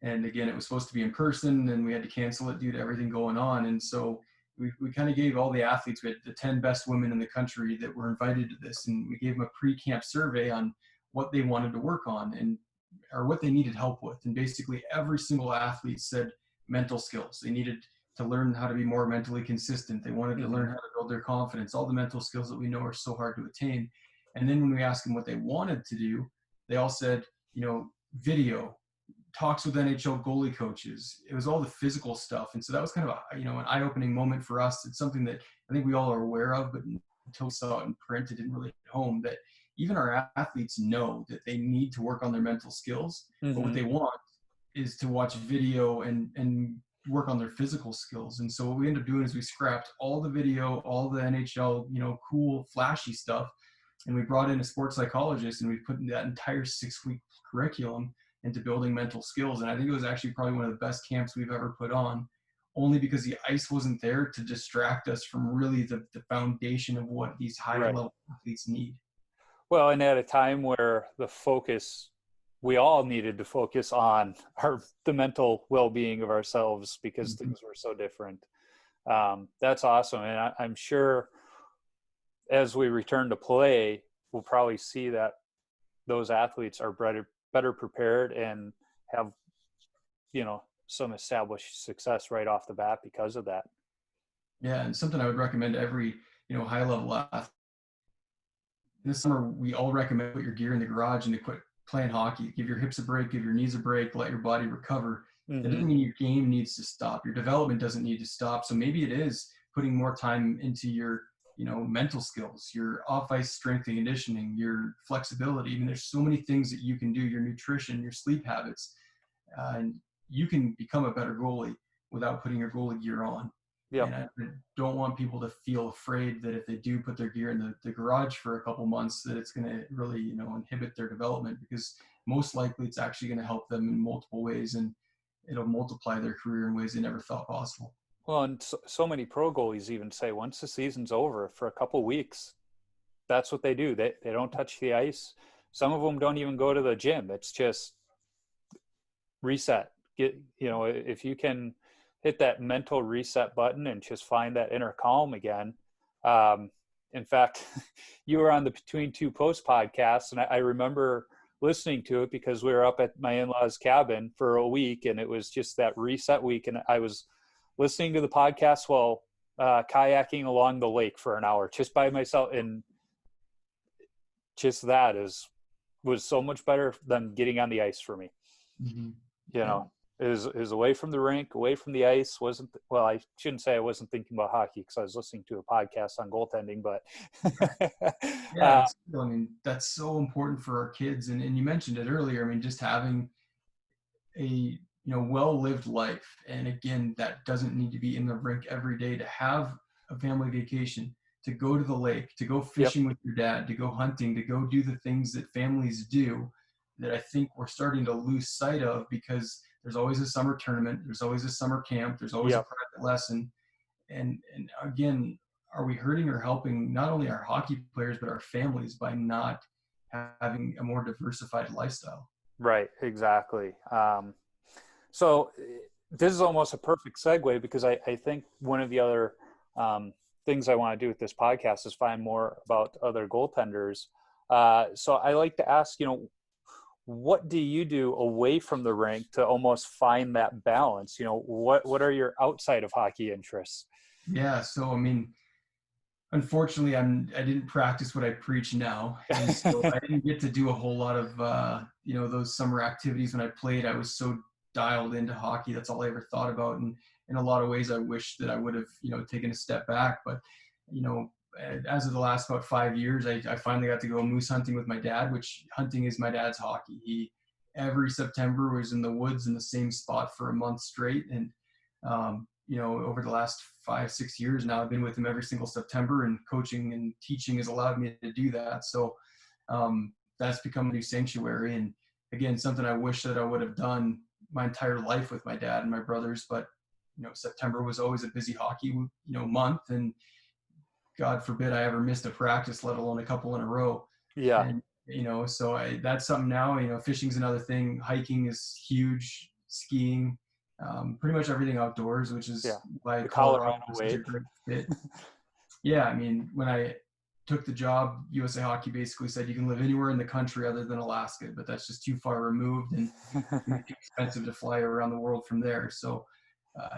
And again, it was supposed to be in person and we had to cancel it due to everything going on. And so we kind of gave all the athletes, we had the 10 best women in the country that were invited to this, and we gave them a pre-camp survey on what they wanted to work on or what they needed help with. And basically every single athlete said mental skills. They needed to learn how to be more mentally consistent. They wanted to learn how to build their confidence, all the mental skills that we know are so hard to attain. And then when we asked them what they wanted to do, they all said, video, talks with NHL goalie coaches. It was all the physical stuff. And so that was kind of an eye-opening moment for us. It's something that I think we all are aware of, but until we saw it in print, it didn't really hit home, that even our athletes know that they need to work on their mental skills. But what they want is to watch video and work on their physical skills. And so what we ended up doing is we scrapped all the video, all the NHL, cool, flashy stuff. And we brought in a sports psychologist and we put in that entire 6-week curriculum into building mental skills. And I think it was actually probably one of the best camps we've ever put on, only because the ice wasn't there to distract us from really the foundation of what these higher level athletes need. Well, and at a time where we all needed to focus on the mental well-being of ourselves because things were so different. That's awesome. And I'm sure as we return to play, we'll probably see that those athletes are better prepared and have, some established success right off the bat because of that. Yeah, and something I would recommend to every, high level athlete. In the summer, we all recommend put your gear in the garage and to quit playing hockey. Give your hips a break, give your knees a break, let your body recover. That doesn't mean your game needs to stop. Your development doesn't need to stop. So maybe it is putting more time into your, mental skills, your off-ice strength and conditioning, your flexibility. I mean, there's so many things that you can do, your nutrition, your sleep habits, and you can become a better goalie without putting your goalie gear on. Yep. And I don't want people to feel afraid that if they do put their gear in the garage for a couple months, that it's going to really, inhibit their development, because most likely it's actually going to help them in multiple ways, and it'll multiply their career in ways they never thought possible. Well, and so many pro goalies even say once the season's over for a couple weeks, that's what they do. They don't touch the ice. Some of them don't even go to the gym. It's just reset. If you can hit that mental reset button and just find that inner calm again. In fact, you were on the Between Two Posts podcast, and I remember listening to it because we were up at my in-laws' cabin for a week, and it was just that reset week. And I was listening to the podcast while kayaking along the lake for an hour just by myself. And just that was so much better than getting on the ice for me. Mm-hmm. Is away from the rink, away from the ice. I shouldn't say I wasn't thinking about hockey because I was listening to a podcast on goaltending, but yeah, I mean, that's so important for our kids. And you mentioned it earlier. I mean, just having a, well-lived life. And again, that doesn't need to be in the rink every day. To have a family vacation, to go to the lake, to go fishing with your dad, to go hunting, to go do the things that families do, that I think we're starting to lose sight of, because there's always a summer tournament, there's always a summer camp, there's always a private lesson. And again, are we hurting or helping not only our hockey players, but our families by not having a more diversified lifestyle? Right, exactly. So this is almost a perfect segue, because I think one of the other things I want to do with this podcast is find more about other goaltenders. So I like to ask, what do you do away from the rink to almost find that balance? What are your outside of hockey interests? Yeah. So, I mean, unfortunately, I didn't practice what I preach now. And so I didn't get to do a whole lot of, those summer activities when I played. I was so dialed into hockey. That's all I ever thought about. And in a lot of ways, I wish that I would have, taken a step back. But, as of the last about 5 years, I finally got to go moose hunting with my dad, which hunting is my dad's hockey. He every September was in the woods in the same spot for a month straight. And, over the last 5-6 years now, I've been with him every single September, and coaching and teaching has allowed me to do that. So that's become a new sanctuary. And again, something I wish that I would have done my entire life with my dad and my brothers. But, September was always a busy hockey, month. And God forbid I ever missed a practice, let alone a couple in a row. Yeah. And, so that's something now. Fishing's another thing. Hiking is huge. Skiing, pretty much everything outdoors, which is why Colorado is such a great fit. Yeah. I mean, when I took the job, USA Hockey basically said you can live anywhere in the country other than Alaska, but that's just too far removed and too expensive to fly around the world from there. So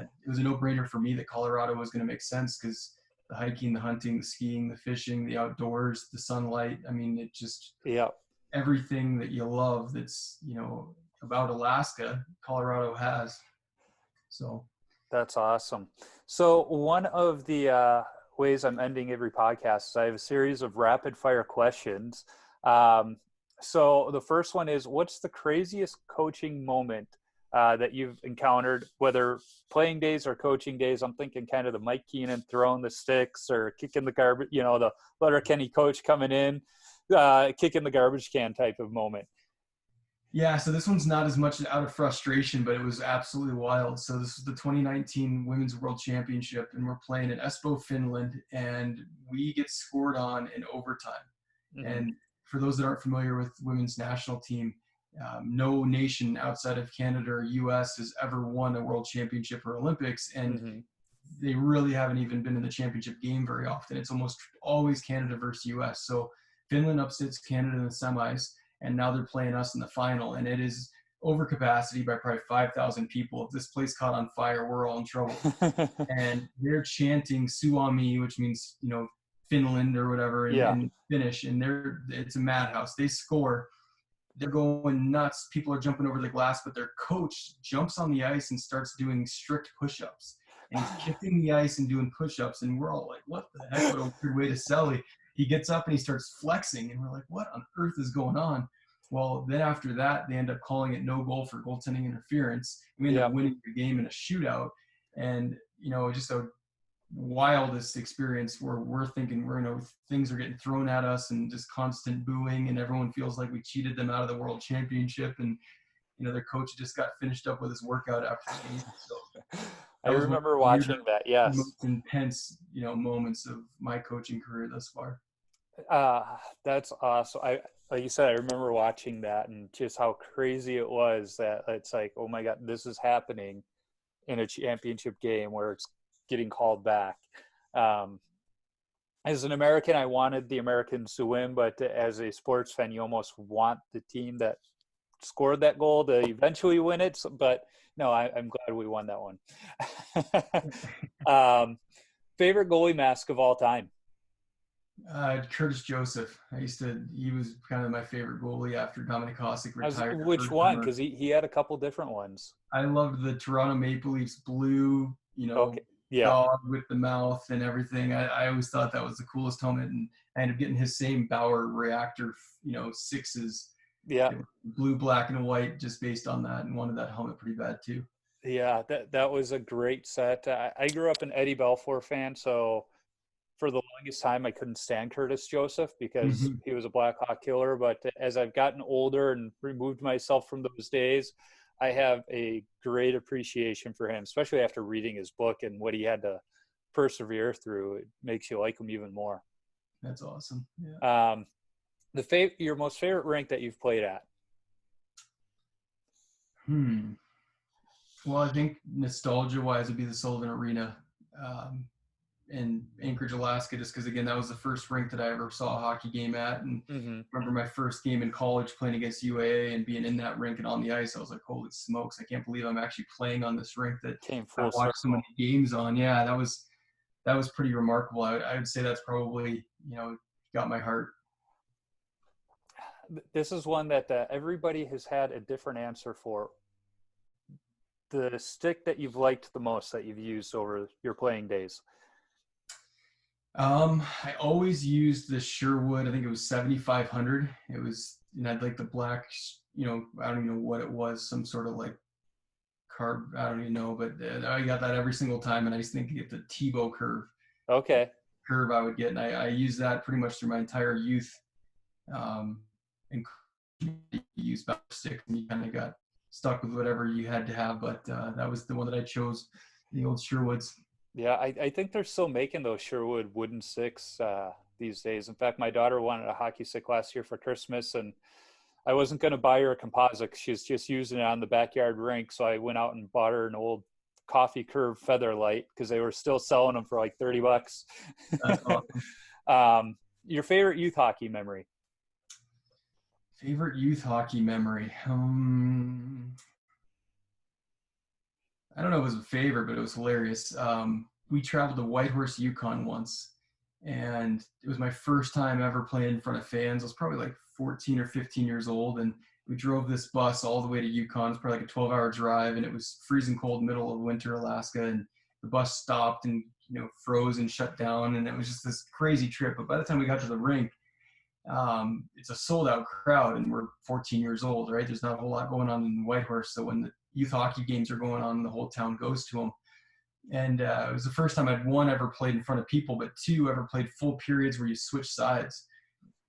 it was a no-brainer for me that Colorado was going to make sense, because the hiking, the hunting, the skiing, the fishing, the outdoors, the sunlight. I mean, it just everything that you love that's, about Alaska, Colorado has. So that's awesome. So one of the ways I'm ending every podcast is I have a series of rapid fire questions. So the first one is, what's the craziest coaching moment that you've encountered, whether playing days or coaching days? I'm thinking kind of the Mike Keenan throwing the sticks or kicking the garbage, the Letterkenny coach coming in, kicking the garbage can type of moment. Yeah, so this one's not as much out of frustration, but it was absolutely wild. So this was the 2019 Women's World Championship, and we're playing in Espoo, Finland, and we get scored on in overtime. Mm-hmm. And for those that aren't familiar with the women's national team, no nation outside of Canada or U.S. has ever won a world championship or Olympics. And they really haven't even been in the championship game very often. It's almost always Canada versus US. So Finland upsets Canada in the semis, and now they're playing us in the final, and it is over capacity by probably 5,000 people. If this place caught on fire, we're all in trouble. And they're chanting Suomi, which means, Finland or whatever in Finnish, and it's a madhouse. They score. They're going nuts. People are jumping over the glass, but their coach jumps on the ice and starts doing strict push-ups. And he's kicking the ice and doing push-ups, and we're all like, what the heck? What a weird way to sell it. He gets up and he starts flexing, and we're like, what on earth is going on? Well, then after that, they end up calling it no goal for goaltending interference. We end up winning the game in a shootout. And, just a wildest experience where we're thinking things are getting thrown at us and just constant booing, and everyone feels like we cheated them out of the world championship. And, their coach just got finished up with his workout after the game. So I remember watching that. Yes. Most intense, moments of my coaching career thus far. That's awesome. Like you said, I remember watching that and just how crazy it was that it's like, oh my God, this is happening in a championship game where it's getting called back. As an American, I wanted the Americans to win, but as a sports fan, you almost want the team that scored that goal to eventually win it. But no, I'm glad we won that one. Favorite goalie mask of all time? Curtis Joseph. He was kind of my favorite goalie after Dominic Hasek retired. Which one? Because he had a couple different ones. I loved the Toronto Maple Leafs blue, dog with the mouth and everything. I always thought that was the coolest helmet, and I ended up getting his same Bauer reactor, sixes. Yeah. Blue, black, and white, just based on that, and wanted that helmet pretty bad too. Yeah, that was a great set. I grew up an Eddie Belfour fan, so for the longest time I couldn't stand Curtis Joseph because he was a Blackhawk killer. But as I've gotten older and removed myself from those days, I have a great appreciation for him, especially after reading his book and what he had to persevere through. It makes you like him even more. That's awesome. Yeah. Your most favorite rink that you've played at? Well, I think nostalgia-wise would be the Sullivan Arena in Anchorage, Alaska, just because, again, that was the first rink that I ever saw a hockey game at. And remember my first game in college playing against UAA and being in that rink and on the ice, I was like, holy smokes, I can't believe I'm actually playing on this rink that I watched so many games on. Yeah, that was pretty remarkable. I would say that's probably, got my heart. This is one that everybody has had a different answer for. The stick that you've liked the most that you've used over your playing days? I always used the Sherwood. I think it was 7,500. It was, I'd like the black, I don't even know what it was, some sort of like carb. I don't even know, but I got that every single time. And I just think you get the Tebow curve. Okay. Curve I would get. And I used that pretty much through my entire youth. And use back stick, and you kind of got stuck with whatever you had to have, but that was the one that I chose, the old Sherwoods. Yeah, I think they're still making those Sherwood wooden sticks these days. In fact, my daughter wanted a hockey stick last year for Christmas, and I wasn't going to buy her a composite. She's just using it on the backyard rink, so I went out and bought her an old Coffee Curve Featherlight because they were still selling them for like $30. That's awesome. Your favorite youth hockey memory? Favorite youth hockey memory? I don't know if it was a favorite, but it was hilarious. We traveled to Whitehorse, Yukon once, and it was my first time ever playing in front of fans. I was probably like 14 or 15 years old, and we drove this bus all the way to Yukon. It was probably like a 12-hour drive, and it was freezing cold, middle of winter Alaska, and the bus stopped and froze and shut down, and it was just this crazy trip. But by the time we got to the rink, it's a sold-out crowd, and we're 14 years old, right? There's not a whole lot going on in Whitehorse, so when the youth hockey games are going on, the whole town goes to them. And it was the first time I'd, one, ever played in front of people, but two, ever played full periods where you switch sides.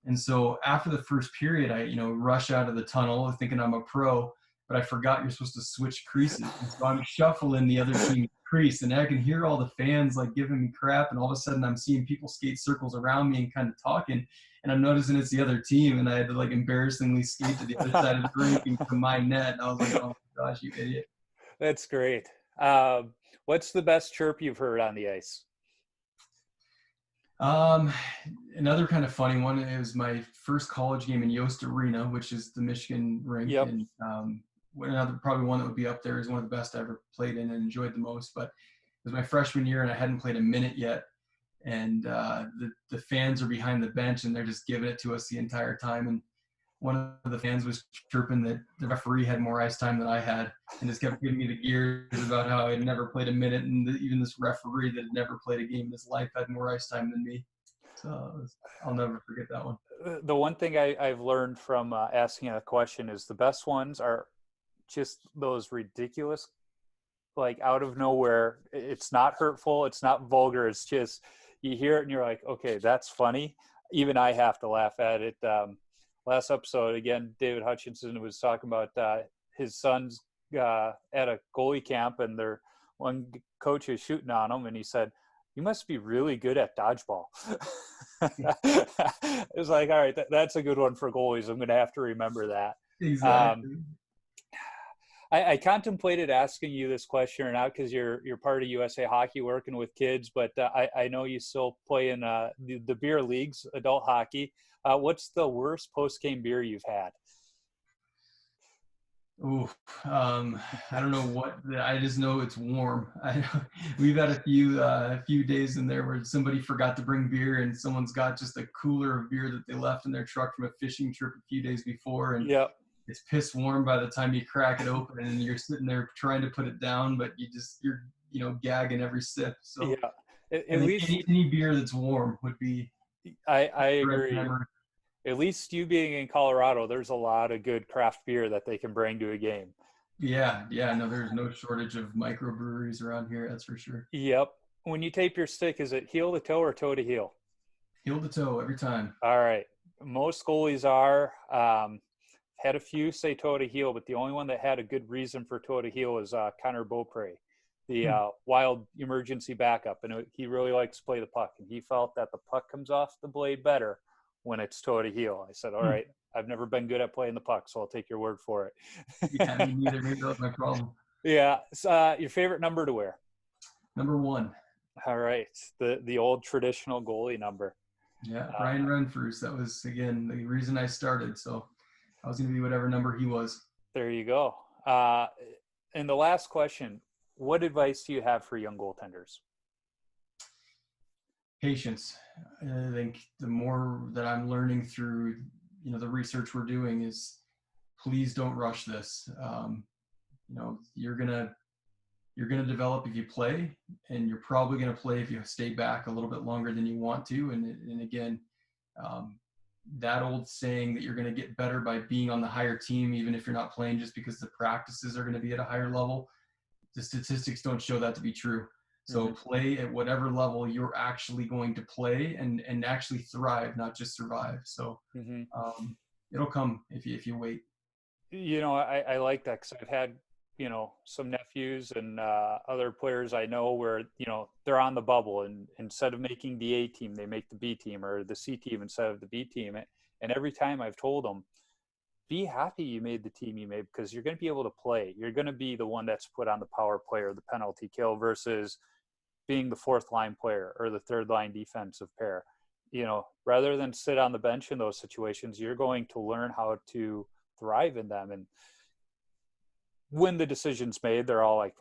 And so after the first period, I rush out of the tunnel thinking I'm a pro, but I forgot you're supposed to switch creases. And so I'm shuffling the other team's crease, and I can hear all the fans like giving me crap, and all of a sudden I'm seeing people skate circles around me and kind of talking, and I'm noticing it's the other team, and I had to like embarrassingly skate to the other side of the rink and to my net. And I was like, oh my gosh, you idiot. That's great. What's the best chirp you've heard on the ice? Um, Another kind of funny one is my first college game in Yost Arena, which is the Michigan rink, Yep. and another probably one that would be up there is one of the best I ever played in and enjoyed the most. But it was my freshman year, and I hadn't played a minute yet, and the fans are behind the bench, and they're just giving it to us the entire time. And one of the fans was chirping that the referee had more ice time than I had, and just kept giving me the gears about how I had never played a minute, and even this referee that had never played a game in his life had more ice time than me. So I'll never forget that one. The one thing I've learned from asking a question is the best ones are just those ridiculous, like out of nowhere. It's not hurtful. It's not vulgar. It's just, you hear it and you're like, okay, that's funny. Even I have to laugh at it. Last episode, again, David Hutchinson was talking about his son's at a goalie camp, and their one coach is shooting on him, and he said, "You must be really good at dodgeball." It was like, all right, that's a good one for goalies. I'm going to have to remember that. Exactly. I contemplated asking you this question or not because you're part of USA Hockey working with kids, but I know you still play in the beer leagues, adult hockey. What's the worst post-game beer you've had? Ooh, I don't know what. I just know it's warm. We've had a few days in there where somebody forgot to bring beer, and someone's got just a cooler of beer that they left in their truck from a fishing trip a few days before, and Yep. it's piss warm by the time you crack it open, and you're sitting there trying to put it down, but you're gagging every sip. So Yeah. I think any beer that's warm would be. I agree. Memory. At least you being in Colorado, there's a lot of good craft beer that they can bring to a game. Yeah. No, there's no shortage of microbreweries around here. That's for sure. Yep. When you tape your stick, is it heel to toe or toe to heel? Heel to toe every time. All right. Most goalies are. Had a few say toe to heel, but the only one that had a good reason for toe to heel is Connor Beaupre, the wild emergency backup. And he really likes to play the puck. And he felt that the puck comes off the blade better when it's toe to heel. I said, all right, I've never been good at playing the puck, so I'll take your word for it. Yeah, me neither. Maybe that was my problem. Yeah. Your favorite number to wear? Number 1. All right. The old traditional goalie number. Yeah, Brian Renfrews. That was, again, the reason I started. So I was going to be whatever number he was. There you go. And the last question, what advice do you have for young goaltenders? Patience. I think the more that I'm learning through, the research we're doing is, please don't rush this. You're gonna develop if you play, and you're probably gonna play if you stay back a little bit longer than you want to. And again, that old saying that you're going to get better by being on the higher team, even if you're not playing, just because the practices are going to be at a higher level. The statistics don't show that to be true. So play at whatever level you're actually going to play and actually thrive, not just survive. So it'll come if you wait. I like that because I've had, some nephews and other players I know where, they're on the bubble, and instead of making the A team, they make the B team or the C team instead of the B team. And every time I've told them, be happy you made the team you made, because you're going to be able to play. You're going to be the one that's put on the power play or the penalty kill versus being the fourth line player or the third line defensive pair. Rather than sit on the bench in those situations, you're going to learn how to thrive in them. And when the decision's made, they're all like,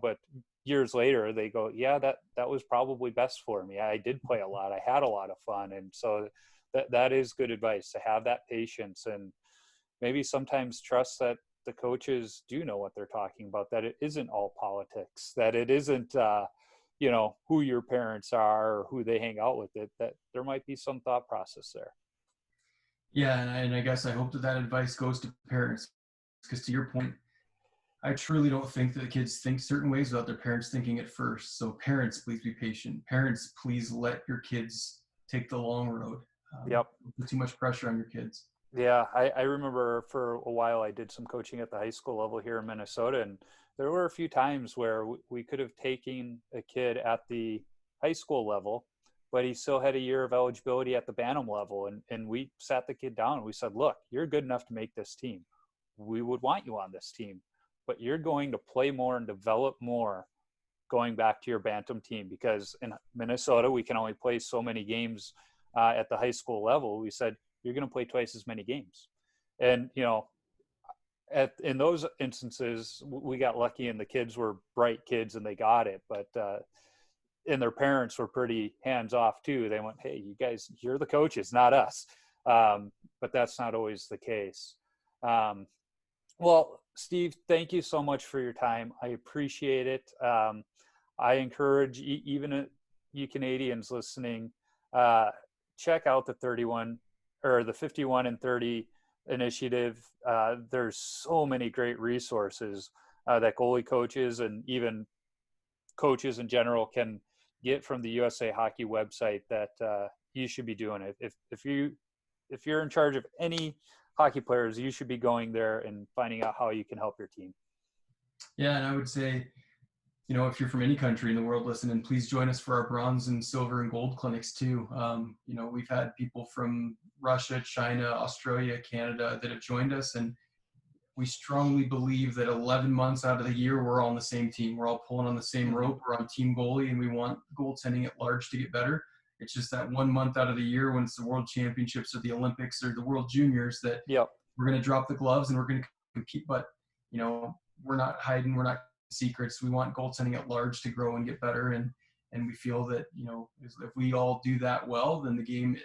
but years later they go, yeah, that was probably best for me. I did play a lot. I had a lot of fun. And so that is good advice, to have that patience and maybe sometimes trust that the coaches do know what they're talking about, that it isn't all politics, that it isn't, who your parents are or who they hang out with, that there might be some thought process there. Yeah. And I guess I hope that advice goes to parents, because to your point, I truly don't think that the kids think certain ways without their parents thinking it first. So parents, please be patient. Parents, please let your kids take the long road. Yep. Don't put too much pressure on your kids. Yeah, I remember for a while I did some coaching at the high school level here in Minnesota, and there were a few times where we could have taken a kid at the high school level, but he still had a year of eligibility at the Bantam level, and we sat the kid down and we said, look, you're good enough to make this team. We would want you on this team, but you're going to play more and develop more going back to your bantam team, because in Minnesota, we can only play so many games at the high school level. We said, you're going to play twice as many games. And, in those instances, we got lucky and the kids were bright kids and they got it. But, and their parents were pretty hands off too. They went, hey, you guys, you're the coaches, not us. But that's not always the case. Well, Steve, thank you so much for your time. I appreciate it. I encourage even you Canadians listening, check out the 51 and 30 initiative. There's so many great resources that goalie coaches and even coaches in general can get from the USA Hockey website that you should be doing it. If you're in charge of any hockey players, you should be going there and finding out how you can help your team. Yeah, and I would say, if you're from any country in the world listening, please join us for our bronze and silver and gold clinics too. We've had people from Russia, China, Australia, Canada that have joined us, and we strongly believe that 11 months out of the year, we're all on the same team. We're all pulling on the same rope. We're on team goalie, and we want goaltending at large to get better. It's just that 1 month out of the year when it's the World Championships or the Olympics or the World Juniors that we're going to drop the gloves and we're going to compete. But, we're not hiding. We're not secrets. We want goaltending at large to grow and get better. And we feel that, if we all do that well, then the game,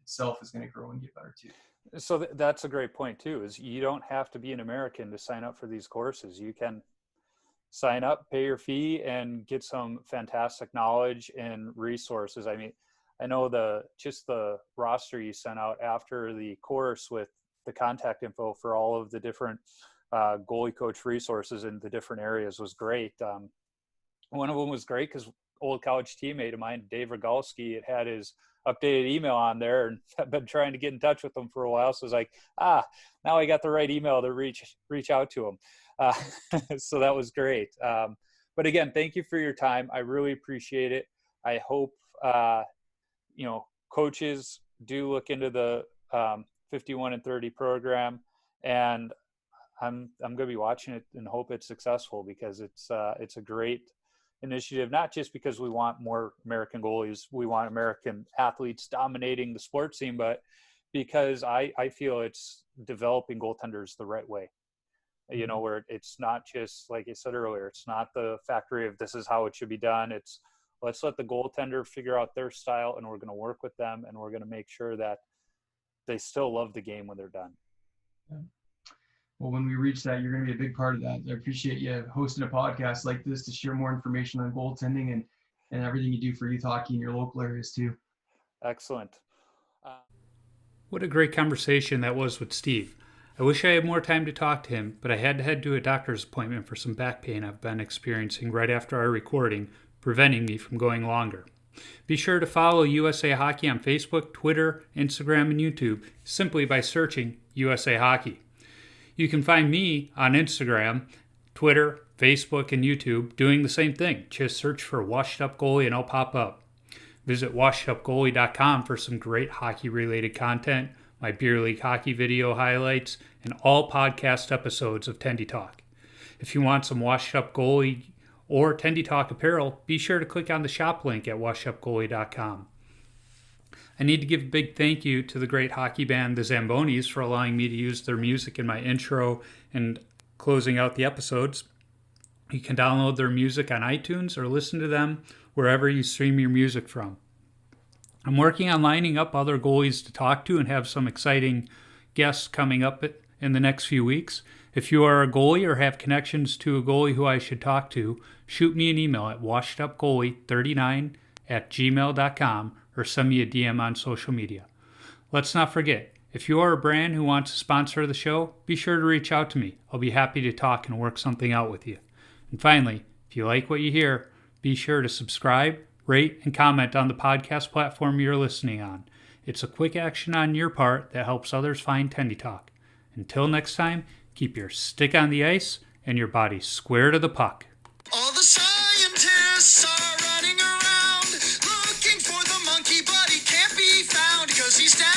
itself is going to grow and get better too. So that's a great point too, is you don't have to be an American to sign up for these courses. You can sign up, pay your fee, and get some fantastic knowledge and resources. I mean, I know the roster you sent out after the course with the contact info for all of the different goalie coach resources in the different areas was great. One of them was great because old college teammate of mine, Dave Rogalski, it had his updated email on there, and I've been trying to get in touch with him for a while. So I was like, now I got the right email to reach out to him. So that was great. But again, thank you for your time. I really appreciate it. I hope, coaches do look into the 51 and 30 program, and I'm going to be watching it and hope it's successful, because it's a great initiative, not just because we want more American goalies, we want American athletes dominating the sports scene, but because I feel it's developing goaltenders the right way. Where it's not just, like I said earlier, it's not the factory of this is how it should be done. It's let's let the goaltender figure out their style, and we're going to work with them, and we're going to make sure that they still love the game when they're done. Yeah. Well, when we reach that, you're going to be a big part of that. I appreciate you hosting a podcast like this to share more information on goaltending and everything you do for youth hockey in your local areas too. Excellent. What a great conversation that was with Steve. I wish I had more time to talk to him, but I had to head to a doctor's appointment for some back pain I've been experiencing right after our recording, preventing me from going longer. Be sure to follow USA Hockey on Facebook, Twitter, Instagram, and YouTube simply by searching USA Hockey. You can find me on Instagram, Twitter, Facebook, and YouTube doing the same thing. Just search for Washed Up Goalie and I'll pop up. Visit washedupgoalie.com for some great hockey-related content, my beer league hockey video highlights, and all podcast episodes of Tendy Talk. If you want some Washed Up Goalie or Tendy Talk apparel, be sure to click on the shop link at washedupgoalie.com. I need to give a big thank you to the great hockey band, the Zambonis, for allowing me to use their music in my intro and closing out the episodes. You can download their music on iTunes or listen to them wherever you stream your music from. I'm working on lining up other goalies to talk to and have some exciting guests coming up in the next few weeks. If you are a goalie or have connections to a goalie who I should talk to, shoot me an email at washedupgoalie39@gmail.com or send me a DM on social media. Let's not forget, if you are a brand who wants to sponsor the show, be sure to reach out to me. I'll be happy to talk and work something out with you. And finally, if you like what you hear, be sure to subscribe, rate, and comment on the podcast platform you're listening on. It's a quick action on your part that helps others find Tendy Talk. Until next time, keep your stick on the ice and your body square to the puck. All the scientists are running around looking for the monkey, but he can't be found because he's down.